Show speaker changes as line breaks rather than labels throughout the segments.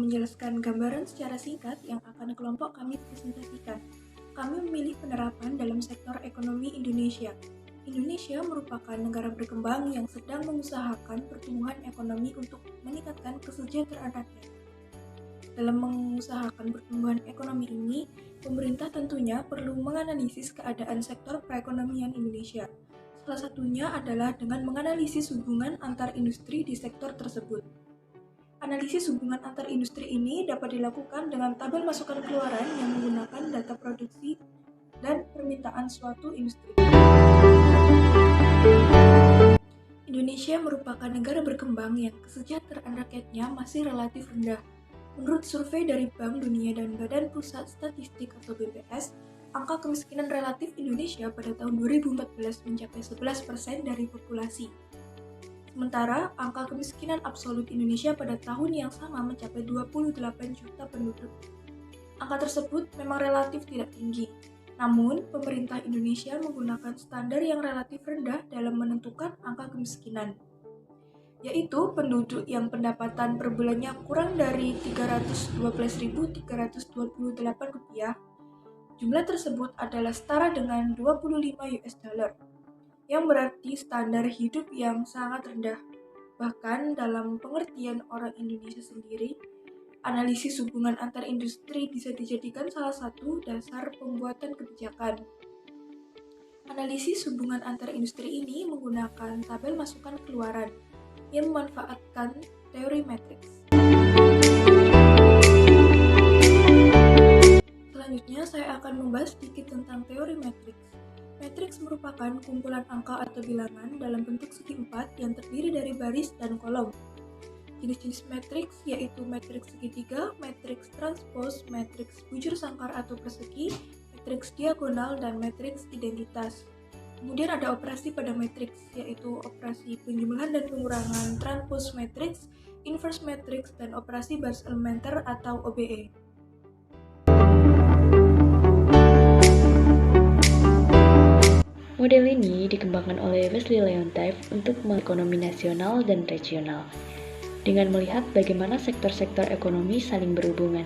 menjelaskan gambaran secara singkat yang akan kelompok kami presentasikan. Kami memilih penerapan dalam sektor ekonomi Indonesia. Indonesia merupakan negara berkembang yang sedang mengusahakan pertumbuhan ekonomi untuk meningkatkan kesejahteraan rakyat. Dalam mengusahakan pertumbuhan ekonomi ini, pemerintah tentunya perlu menganalisis keadaan sektor perekonomian Indonesia. Salah satunya adalah dengan menganalisis hubungan antar industri di sektor tersebut. Analisis hubungan antar industri ini dapat dilakukan dengan tabel masukan keluaran yang menggunakan data produksi dan permintaan suatu industri. Indonesia merupakan negara berkembang yang kesejahteraan rakyatnya masih relatif rendah. Menurut survei dari Bank Dunia dan Badan Pusat Statistik atau BPS, angka kemiskinan relatif Indonesia pada tahun 2014 mencapai 11% dari populasi. Sementara, angka kemiskinan absolut Indonesia pada tahun yang sama mencapai 28 juta penduduk. Angka tersebut memang relatif tidak tinggi. Namun, pemerintah Indonesia menggunakan standar yang relatif rendah dalam menentukan angka kemiskinan, yaitu penduduk yang pendapatan per bulannya kurang dari Rp312.328. Jumlah tersebut adalah setara dengan 25 US dollar, yang berarti standar hidup yang sangat rendah. Bahkan dalam pengertian orang Indonesia sendiri, analisis hubungan antar industri bisa dijadikan salah satu dasar pembuatan kebijakan. Analisis hubungan antar industri ini menggunakan tabel masukan keluaran yang memanfaatkan teori matriks. Selanjutnya, saya akan membahas sedikit tentang teori matriks. Matriks merupakan kumpulan angka atau bilangan dalam bentuk segi empat yang terdiri dari baris dan kolom. Jenis-jenis matriks yaitu matriks segitiga, matriks transpos, matriks bujur sangkar atau persegi, matriks diagonal, dan matriks identitas. Kemudian ada operasi pada matriks, yaitu operasi penjumlahan dan pengurangan, transpose matriks, inverse matriks, dan operasi baris elementer atau OBE.
Model ini dikembangkan oleh Wesley Leontief untuk ekonomi nasional dan regional, dengan melihat bagaimana sektor-sektor ekonomi saling berhubungan.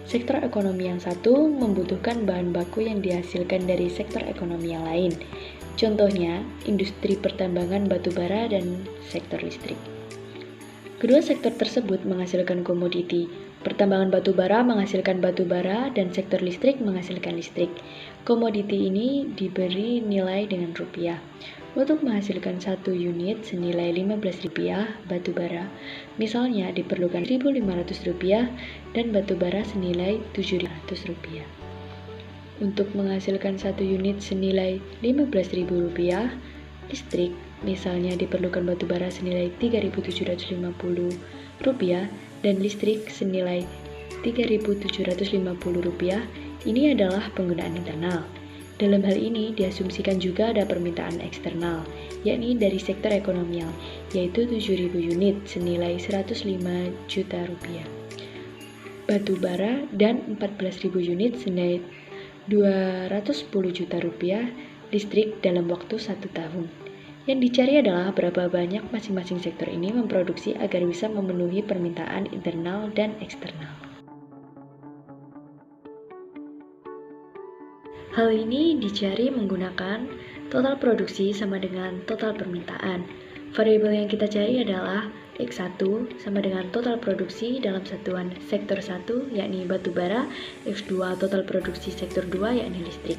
Sektor ekonomi yang satu membutuhkan bahan baku yang dihasilkan dari sektor ekonomi yang lain. Contohnya, industri pertambangan batu bara dan sektor listrik. Kedua sektor tersebut menghasilkan komoditi. Pertambangan batu bara menghasilkan batu bara dan sektor listrik menghasilkan listrik. Komoditi ini diberi nilai dengan rupiah. Untuk menghasilkan 1 unit senilai Rp15 batu bara, misalnya diperlukan Rp1.500 dan batu bara senilai Rp7.500. Untuk menghasilkan 1 unit senilai Rp15.000, listrik, misalnya diperlukan batu bara senilai Rp3.750 dan listrik senilai Rp3.750. Ini adalah penggunaan internal. Dalam hal ini diasumsikan juga ada permintaan eksternal, yakni dari sektor ekonomi, yaitu 7.000 unit senilai Rp105 juta. Batu bara dan 14.000 unit senilai Rp210 juta, listrik dalam waktu 1 tahun. Yang dicari adalah berapa banyak masing-masing sektor ini memproduksi agar bisa memenuhi permintaan internal dan eksternal. Hal ini dicari menggunakan total produksi sama dengan total permintaan. Variabel yang kita cari adalah X1 sama dengan total produksi dalam satuan sektor 1 yakni batu bara, X2 total produksi sektor 2 yakni listrik.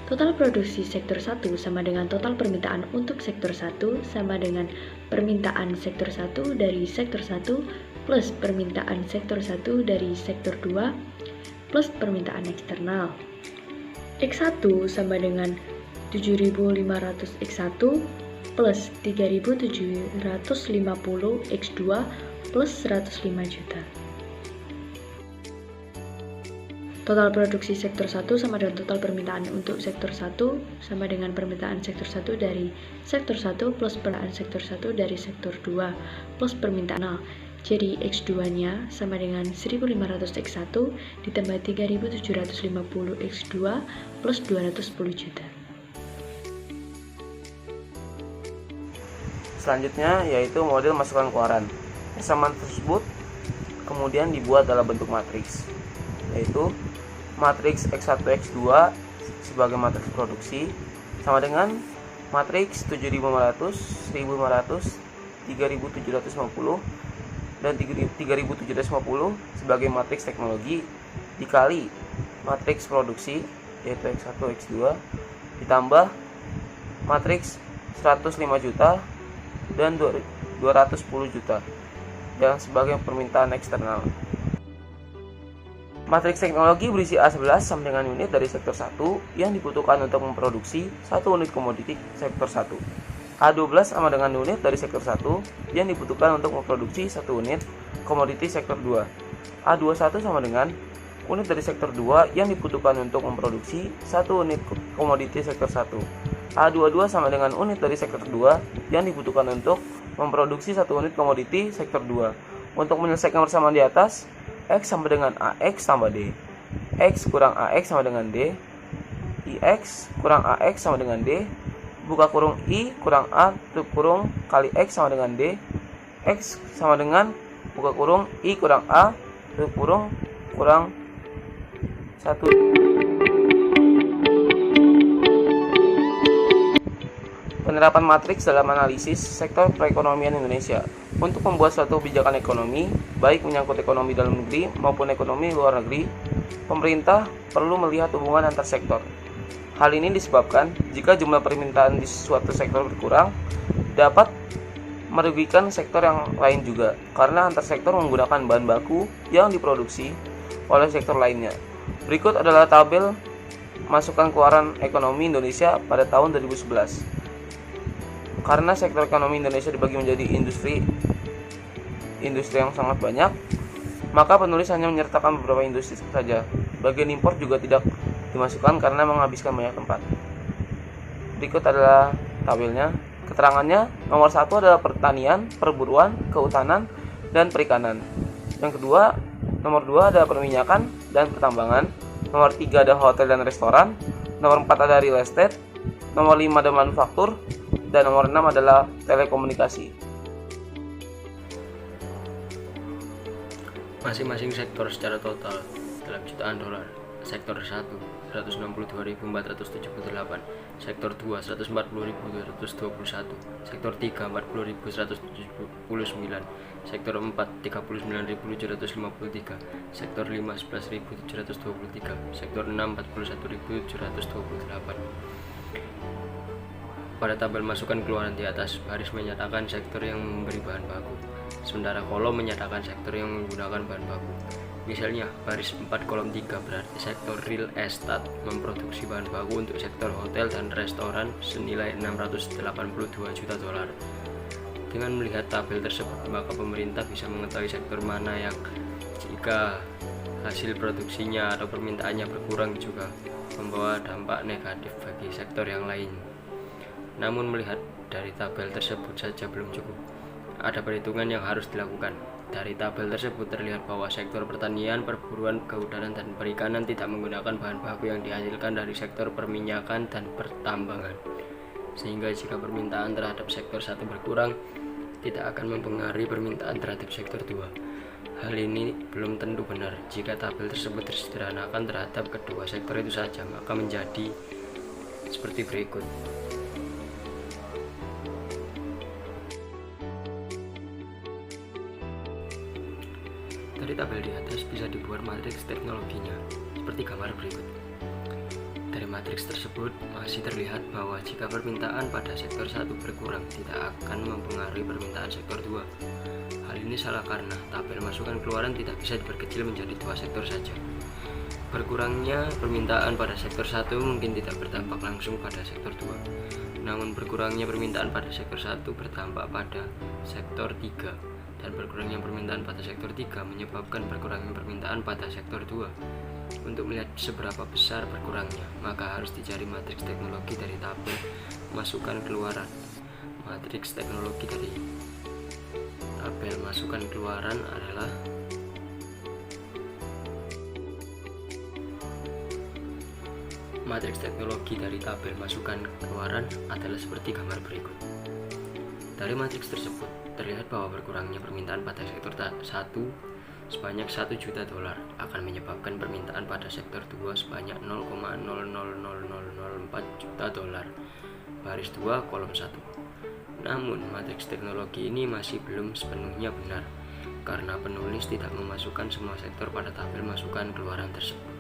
Total produksi sektor 1 sama dengan total permintaan untuk sektor 1 sama dengan permintaan sektor 1 dari sektor 1 plus permintaan sektor 1 dari sektor 2 plus permintaan eksternal. X1 sama dengan 7.500 X1 plus 3.750 X2 plus 105 juta. Total produksi sektor 1 sama dengan total permintaan untuk sektor 1 sama dengan permintaan sektor 1 dari sektor 1 plus permintaan sektor 1 dari sektor 2 plus permintaan. Jadi X2-nya sama dengan 1.500 X1 ditambah 3.750 X2 plus 210 juta.
Selanjutnya yaitu model masukan keluaran. Persamaan tersebut kemudian dibuat dalam bentuk matriks, yaitu matriks X1 X2 sebagai matriks produksi sama dengan matriks 7500, 1500, 3750 dan 3750 sebagai matriks teknologi dikali matriks produksi yaitu X1 X2 ditambah matriks 105 juta dan 210 juta yang sebagai permintaan eksternal. Matriks teknologi berisi A11 sama dengan unit dari sektor 1 yang dibutuhkan untuk memproduksi 1 unit komoditi sektor 1. A12 sama dengan unit dari sektor 1 yang dibutuhkan untuk memproduksi 1 unit komoditi sektor 2. A21 sama dengan unit dari sektor 2 yang dibutuhkan untuk memproduksi 1 unit komoditi sektor 1. A22 sama dengan unit dari sektor 2 yang dibutuhkan untuk memproduksi 1 unit komoditi sektor 2. Untuk menyelesaikan persamaan di atas, X sama dengan AX tambah D. X kurang AX sama dengan D. IX kurang AX sama dengan D. Buka kurung I kurang A tutup kurung kali X sama dengan D. X sama dengan buka kurung I kurang A tutup kurung kurang 1. Penerapan matriks dalam analisis sektor perekonomian Indonesia. Untuk membuat suatu kebijakan ekonomi, baik menyangkut ekonomi dalam negeri maupun ekonomi luar negeri, pemerintah perlu melihat hubungan antar sektor. Hal ini disebabkan jika jumlah permintaan di suatu sektor berkurang, dapat merugikan sektor yang lain juga, karena antar sektor menggunakan bahan baku yang diproduksi oleh sektor lainnya. Berikut adalah tabel masukan keluaran ekonomi Indonesia pada tahun 2011. Karena sektor ekonomi Indonesia dibagi menjadi industri yang sangat banyak, maka penulis hanya menyertakan beberapa industri saja. Bagian impor juga tidak dimasukkan karena menghabiskan banyak tempat. Berikut adalah tabelnya. Keterangannya, nomor 1 adalah pertanian, perburuan, kehutanan, dan perikanan. Nomor 2 ada perminyakan dan pertambangan. Nomor 3 ada hotel dan restoran. Nomor 4 ada real estate. Nomor 5 ada manufaktur. Dan nomor 6 adalah telekomunikasi.
Masing-masing sektor secara total dalam jutaan dolar. Sektor 1, 162.478. Sektor 2, 140.221. Sektor 3, 40.179. Sektor 4, 39.753. Sektor 5, 11.723. Sektor 6, 41.728. Pada tabel masukan keluaran di atas, baris menyatakan sektor yang memberi bahan baku, sementara kolom menyatakan sektor yang menggunakan bahan baku. Misalnya, baris 4 kolom 3 berarti sektor real estate memproduksi bahan baku untuk sektor hotel dan restoran senilai 682 juta dolar. Dengan melihat tabel tersebut, maka pemerintah bisa mengetahui sektor mana yang jika hasil produksinya atau permintaannya berkurang juga membawa dampak negatif bagi sektor yang lain. Namun melihat dari tabel tersebut saja belum cukup. Ada perhitungan yang harus dilakukan. Dari tabel tersebut terlihat bahwa sektor pertanian, perburuan, kehutanan, dan perikanan tidak menggunakan bahan baku yang dihasilkan dari sektor perminyakan dan pertambangan. Sehingga jika permintaan terhadap sektor 1 berkurang, tidak akan mempengaruhi permintaan terhadap sektor 2. Hal ini belum tentu benar. Jika tabel tersebut disederhanakan terhadap kedua sektor itu saja, maka menjadi seperti berikut. Dari tabel di atas bisa dibuat matriks teknologinya, seperti gambar berikut. Dari matriks tersebut masih terlihat bahwa jika permintaan pada sektor 1 berkurang, tidak akan mempengaruhi permintaan sektor 2. Hal ini salah karena tabel masukan keluaran tidak bisa diperkecil menjadi 2 sektor saja. Berkurangnya permintaan pada sektor 1 mungkin tidak berdampak langsung pada sektor 2. Namun berkurangnya permintaan pada sektor 1 berdampak pada sektor 3. Dan berkurangnya permintaan pada sektor 3 menyebabkan berkurangnya permintaan pada sektor 2. Untuk melihat seberapa besar berkurangnya, maka harus dicari matriks teknologi dari tabel masukan keluaran. Matriks teknologi dari tabel masukan keluaran adalah matriks teknologi dari tabel masukan keluaran adalah seperti gambar berikut. Dari matriks tersebut terlihat bahwa berkurangnya permintaan pada sektor 1 sebanyak 1 juta dolar akan menyebabkan permintaan pada sektor 2 sebanyak 0,000004 juta dolar. Baris 2 kolom 1. Namun, matriks teknologi ini masih belum sepenuhnya benar karena penulis tidak memasukkan semua sektor pada tabel masukan keluaran tersebut.